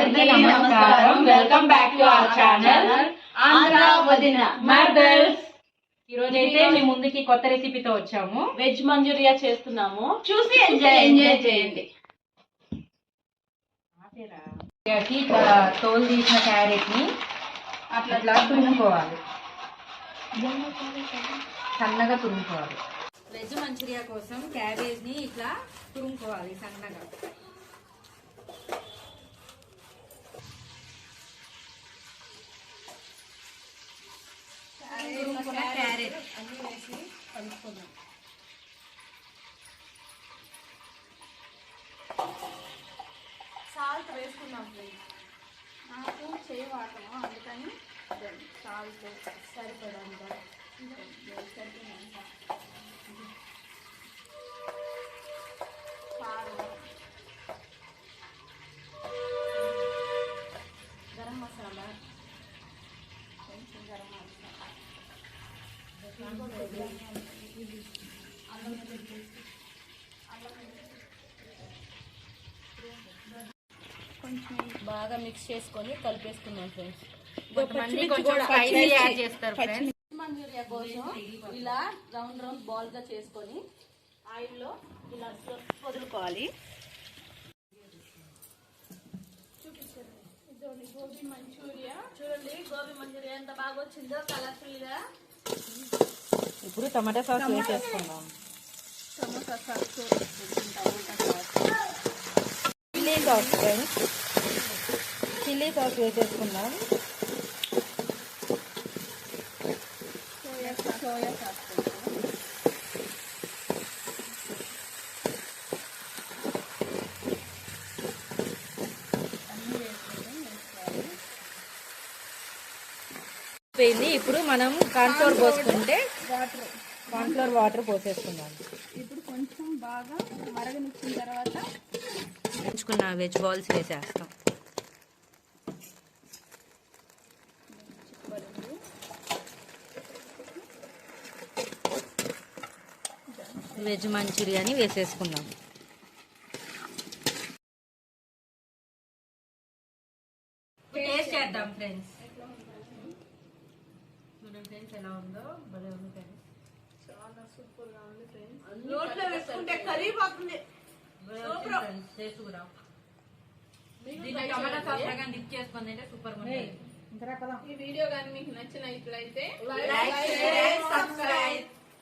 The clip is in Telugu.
అందరికీ నమస్కారం. Welcome back to our channel Andhra వదిన మదర్స్. ఈ రోజు అయితే మీ ముందుకి కొత్త రెసిపీతో వచ్చాము. వెజ్ మంచూరియా చేస్తున్నాము. చూసి ఎంజాయ్ చేయండి. తోలు తీసిన క్యారెట్ ని అట్లా తురుముకోవాలి, సన్నగా తురుముకోవాలి. వెజ్ మంచూరియా కోసం క్యాబేజ్ ని ఇట్లా తురుముకోవాలి సన్నగా. క్యారెట్ అన్ని వేసి కలుపుకుందాం. సాల్ట్ వేసుకుందాం ప్లీజ్. నాకు చేయవాటము అందుకని సాల్ట్ సరిపడంత గరం మసాలా, కొంచెం గరం మసాలా, కొంచెం బాగా మిక్స్ చేసుకొని కలిపేసుకున్నాం ఫ్రెండ్స్. మంచూరియా కోసం ఇలా రౌండ్ రౌండ్ బాల్ గా చేసుకొని ఆయిల్లో ఇలా వదులుకోవాలి. గోబీ మంచూరియా చూడండి, గోబీ మంచూరియా ఎంత బాగా వచ్చిందో కలర్ఫుల్ గా. ఇప్పుడు టమాటా సాస్ వేసేసుకుందాం. టమాటా sauce, chilli sauce friends, chilli sauce వేసేసుకుందాం. సోయా సాస్ ఇప్పుడు మనం కార్న్ఫ్లోర్ పోసుకుంటే కార్న్ఫ్లోర్ వాటర్ పోసేసుకుందాం. ఇప్పుడు కొంచెం బాగా మరగనిచ్చిన తర్వాత ఎంచుకున్న వెజ్ బాల్స్ వేసేస్తాం. వెజ్ మంచూరియాని వేసేసుకుందాం. టేస్ట్ చేద్దాం ఫ్రెండ్స్. చూడండి ఫ్రెండ్స్ ఎలా ఉందో, భలే ఉంది ఫ్రెండ్స్. చాలా సూపర్ గా ఉంది ఫ్రెండ్స్. నోట్లో వేసుకుంటే కరిగిపోతుంది. టమాటా సాస్ లాగా డిప్ చేసుకుంది అంటే సూపర్ ఉంది. ఈ వీడియో కానీ మీకు నచ్చినట్లయితే లైక్, షేర్, సబ్స్క్రైబ్.